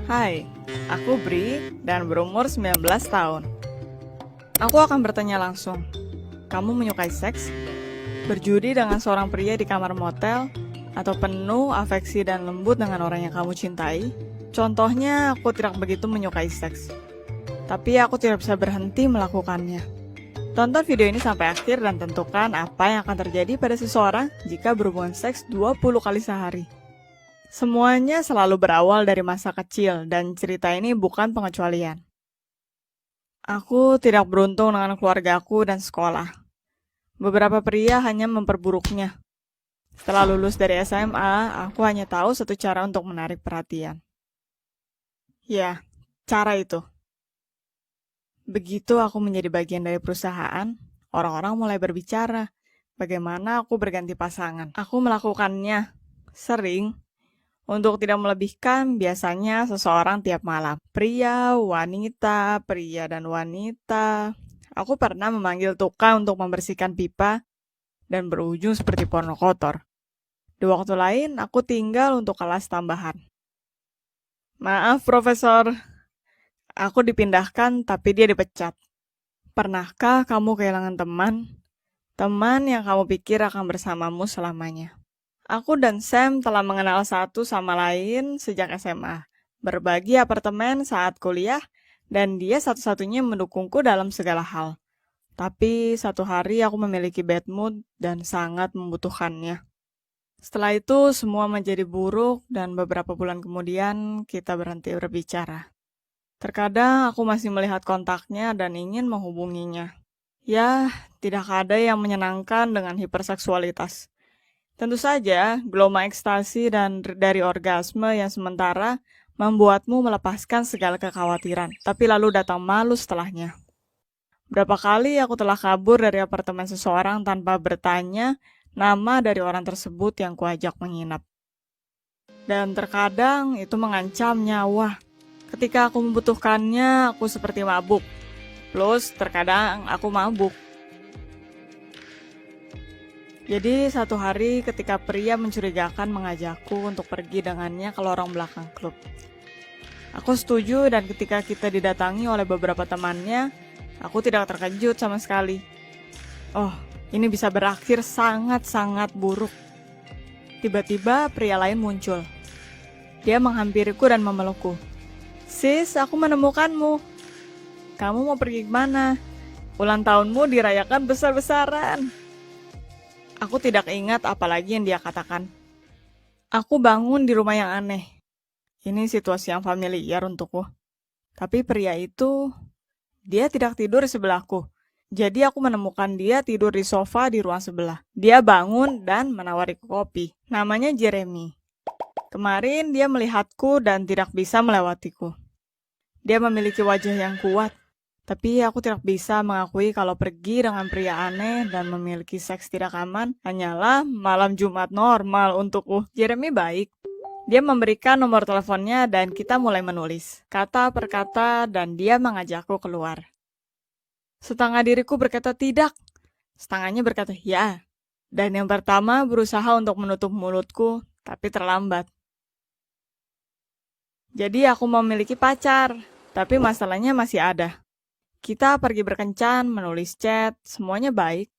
Hai, aku Bri dan berumur 19 tahun. Aku akan bertanya langsung, kamu menyukai seks? Berjudi dengan seorang pria di kamar motel? Atau penuh afeksi dan lembut dengan orang yang kamu cintai? Contohnya, aku tidak begitu menyukai seks. Tapi aku tidak bisa berhenti melakukannya. Tonton video ini sampai akhir dan tentukan apa yang akan terjadi pada seseorang jika berhubungan seks 20 kali sehari. Semuanya selalu berawal dari masa kecil dan cerita ini bukan pengecualian. Aku tidak beruntung dengan keluargaku dan sekolah. Beberapa pria hanya memperburuknya. Setelah lulus dari SMA, aku hanya tahu satu cara untuk menarik perhatian. Ya, cara itu. Begitu aku menjadi bagian dari perusahaan, orang-orang mulai berbicara bagaimana aku berganti pasangan. Aku melakukannya sering. Untuk tidak melebihkan, biasanya seseorang tiap malam. Pria, dan wanita. Aku pernah memanggil tukang untuk membersihkan pipa dan berujung seperti porno kotor. Di waktu lain, aku tinggal untuk kelas tambahan. Maaf, Profesor. Aku dipindahkan, tapi dia dipecat. Pernahkah kamu kehilangan teman? Teman yang kamu pikir akan bersamamu selamanya. Aku dan Sam telah mengenal satu sama lain sejak SMA, berbagi apartemen saat kuliah, dan dia satu-satunya yang mendukungku dalam segala hal. Tapi satu hari aku memiliki bad mood dan sangat membutuhkannya. Setelah itu semua menjadi buruk dan beberapa bulan kemudian kita berhenti berbicara. Terkadang aku masih melihat kontaknya dan ingin menghubunginya. Ya, tidak ada yang menyenangkan dengan hiperseksualitas. Tentu saja, gelombang ekstasi dan dari orgasme yang sementara membuatmu melepaskan segala kekhawatiran, tapi lalu datang malu setelahnya. Berapa kali aku telah kabur dari apartemen seseorang tanpa bertanya nama dari orang tersebut yang kuajak menginap. Dan terkadang itu mengancam nyawa. Ketika aku membutuhkannya, aku seperti mabuk. Plus, terkadang aku mabuk. Jadi satu hari ketika pria mencurigakan mengajakku untuk pergi dengannya ke lorong belakang klub. Aku setuju dan ketika kita didatangi oleh beberapa temannya, aku tidak terkejut sama sekali. Oh, ini bisa berakhir sangat-sangat buruk. Tiba-tiba pria lain muncul. Dia menghampiriku dan memelukku. Sis, aku menemukanmu. Kamu mau pergi kemana? Ulang tahunmu dirayakan besar-besaran. Aku tidak ingat apalagi yang dia katakan. Aku bangun di rumah yang aneh. Ini situasi yang familiar untukku. Tapi pria itu, dia tidak tidur di sebelahku. Jadi aku menemukan dia tidur di sofa di ruang sebelah. Dia bangun dan menawariku kopi. Namanya Jeremy. Kemarin dia melihatku dan tidak bisa melewatiku. Dia memiliki wajah yang kuat. Tapi aku tidak bisa mengakui kalau pergi dengan pria aneh dan memiliki seks tidak aman hanyalah malam Jumat normal untukku. Jeremy baik. Dia memberikan nomor teleponnya dan kita mulai menulis, kata per kata, dan dia mengajakku keluar. Setengah diriku berkata tidak, setengahnya berkata ya. Dan yang pertama berusaha untuk menutup mulutku, tapi terlambat. Jadi aku memiliki pacar, tapi masalahnya masih ada. Kita pergi berkencan, menulis chat, semuanya baik.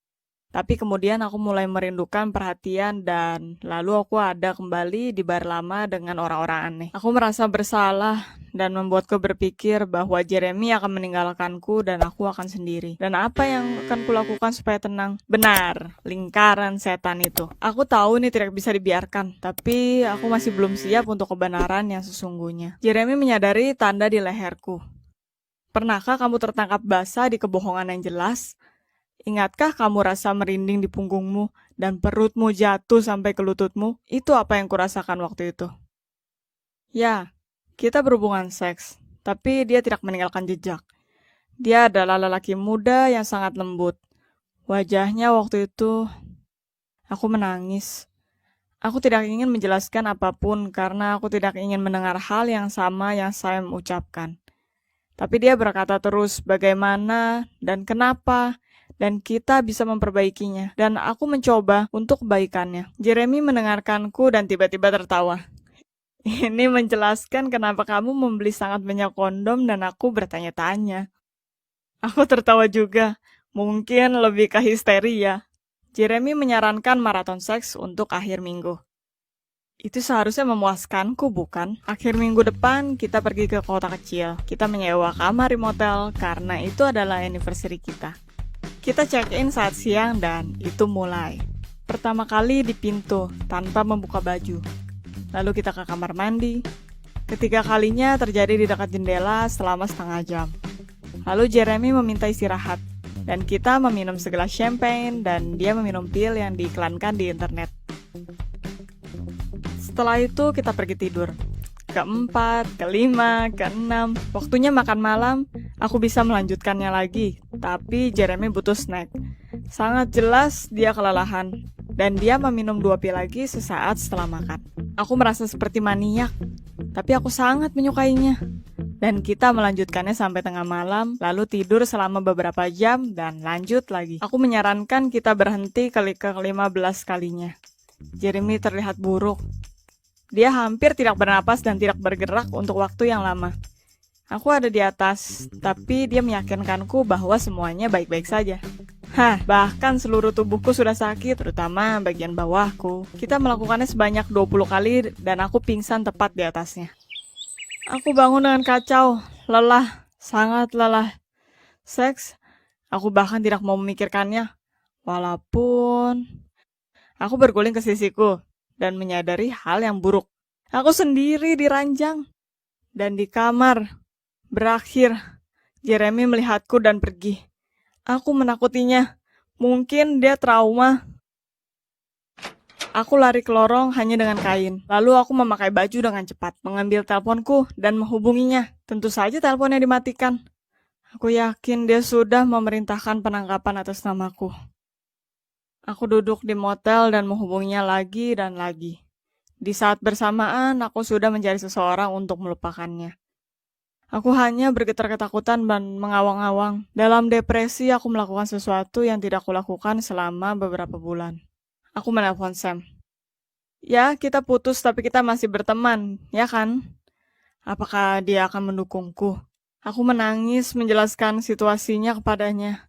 Tapi kemudian aku mulai merindukan perhatian dan lalu aku ada kembali di bar lama dengan orang-orang aneh. Aku merasa bersalah dan membuatku berpikir bahwa Jeremy akan meninggalkanku dan aku akan sendiri. Dan apa yang akan kulakukan supaya tenang? Benar, lingkaran setan itu. Aku tahu ini tidak bisa dibiarkan, tapi aku masih belum siap untuk kebenaran yang sesungguhnya. Jeremy menyadari tanda di leherku. Pernahkah kamu tertangkap basah di kebohongan yang jelas? Ingatkah kamu rasa merinding di punggungmu dan perutmu jatuh sampai ke lututmu? Itu apa yang kurasakan waktu itu. Ya, kita berhubungan seks, tapi dia tidak meninggalkan jejak. Dia adalah lelaki muda yang sangat lembut. Wajahnya waktu itu, aku menangis. Aku tidak ingin menjelaskan apapun karena aku tidak ingin mendengar hal yang sama yang saya ucapkan. Tapi dia berkata terus bagaimana dan kenapa, dan kita bisa memperbaikinya. Dan aku mencoba untuk kebaikannya. Jeremy mendengarkanku dan tiba-tiba tertawa. Ini menjelaskan kenapa kamu membeli sangat banyak kondom dan aku bertanya-tanya. Aku tertawa juga, mungkin lebih ke histeria. Jeremy menyarankan maraton seks untuk akhir minggu. Itu seharusnya memuaskanku, bukan? Akhir minggu depan, kita pergi ke kota kecil. Kita menyewa kamar di motel, karena itu adalah anniversary kita. Kita check-in saat siang dan itu mulai. Pertama kali di pintu, tanpa membuka baju. Lalu kita ke kamar mandi. Ketiga kalinya terjadi di dekat jendela selama setengah jam. Lalu Jeremy meminta istirahat. Dan kita meminum segelas champagne dan dia meminum pil yang diiklankan di internet. Setelah itu kita pergi tidur. Keempat, kelima, keenam, waktunya makan malam, aku bisa melanjutkannya lagi. Tapi Jeremy butuh snack. Sangat jelas dia kelelahan. Dan dia meminum 2 pil lagi sesaat setelah makan. Aku merasa seperti maniak. Tapi aku sangat menyukainya. Dan kita melanjutkannya sampai tengah malam, lalu tidur selama beberapa jam, dan lanjut lagi. Aku menyarankan kita berhenti ke 15 kalinya. Jeremy terlihat buruk. Dia hampir tidak bernapas dan tidak bergerak untuk waktu yang lama. Aku ada di atas, tapi dia meyakinkanku bahwa semuanya baik-baik saja. Bahkan seluruh tubuhku sudah sakit, terutama bagian bawahku. Kita melakukannya sebanyak 20 kali dan aku pingsan tepat di atasnya. Aku bangun dengan kacau, lelah, sangat lelah. Seks, aku bahkan tidak mau memikirkannya. Walaupun aku berguling ke sisiku dan menyadari hal yang buruk. Aku sendiri di ranjang dan di kamar. Berakhir, Jeremy melihatku dan pergi. Aku menakutinya. Mungkin dia trauma. Aku lari ke lorong hanya dengan kain. Lalu aku memakai baju dengan cepat, mengambil teleponku dan menghubunginya. Tentu saja teleponnya dimatikan. Aku yakin dia sudah memerintahkan penangkapan atas namaku. Aku duduk di motel dan menghubunginya lagi dan lagi. Di saat bersamaan, aku sudah mencari seseorang untuk melupakannya. Aku hanya bergetar ketakutan dan mengawang-awang. Dalam depresi, aku melakukan sesuatu yang tidak kulakukan selama beberapa bulan. Aku menelpon Sam. Ya, kita putus tapi kita masih berteman, ya kan? Apakah dia akan mendukungku? Aku menangis menjelaskan situasinya kepadanya.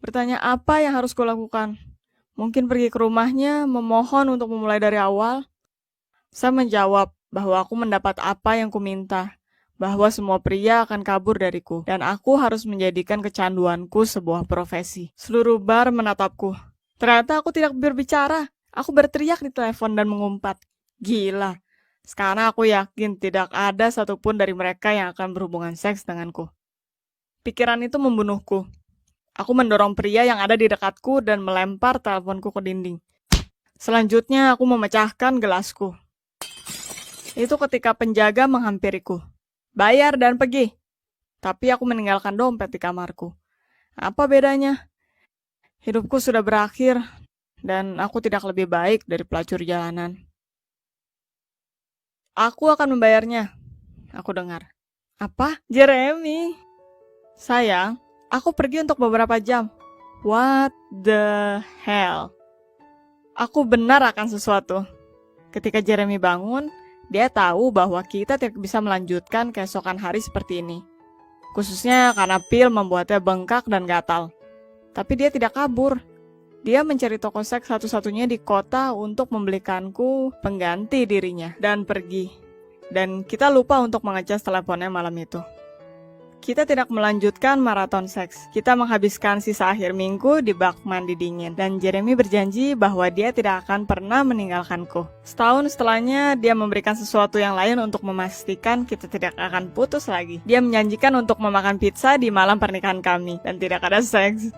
Bertanya apa yang harus kulakukan. Mungkin pergi ke rumahnya, memohon untuk memulai dari awal. Saya menjawab bahwa aku mendapat apa yang kuminta, bahwa semua pria akan kabur dariku, dan aku harus menjadikan kecanduanku sebuah profesi. Seluruh bar menatapku. Ternyata aku tidak berbicara. Aku berteriak di telepon dan mengumpat. Gila. Sekarang aku yakin tidak ada satupun dari mereka yang akan berhubungan seks denganku. Pikiran itu membunuhku. Aku mendorong pria yang ada di dekatku dan melempar teleponku ke dinding. Selanjutnya aku memecahkan gelasku. Itu ketika penjaga menghampiriku. Bayar dan pergi. Tapi aku meninggalkan dompet di kamarku. Apa bedanya? Hidupku sudah berakhir dan aku tidak lebih baik dari pelacur jalanan. Aku akan membayarnya. Aku dengar. Apa? Jeremy? Sayang, aku pergi untuk beberapa jam. What the hell? Aku benar akan sesuatu. Ketika Jeremy bangun, dia tahu bahwa kita tidak bisa melanjutkan keesokan hari seperti ini. Khususnya karena pil membuatnya bengkak dan gatal. Tapi dia tidak kabur. Dia mencari toko seks satu-satunya di kota untuk membelikanku pengganti dirinya dan pergi. Dan kita lupa untuk mengecas teleponnya malam itu. Kita tidak melanjutkan maraton seks. Kita menghabiskan sisa akhir minggu di bak mandi dingin. Dan Jeremy berjanji bahwa dia tidak akan pernah meninggalkanku. Setahun setelahnya, dia memberikan sesuatu yang lain untuk memastikan kita tidak akan putus lagi. Dia menjanjikan untuk memakan pizza di malam pernikahan kami. Dan tidak ada seks.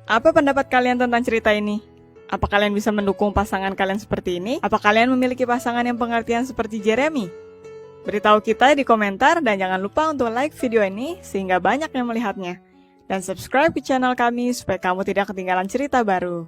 Apa pendapat kalian tentang cerita ini? Apa kalian bisa mendukung pasangan kalian seperti ini? Apa kalian memiliki pasangan yang pengertian seperti Jeremy? Beritahu kita di komentar dan jangan lupa untuk like video ini sehingga banyak yang melihatnya. Dan subscribe ke channel kami supaya kamu tidak ketinggalan cerita baru.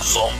kosong.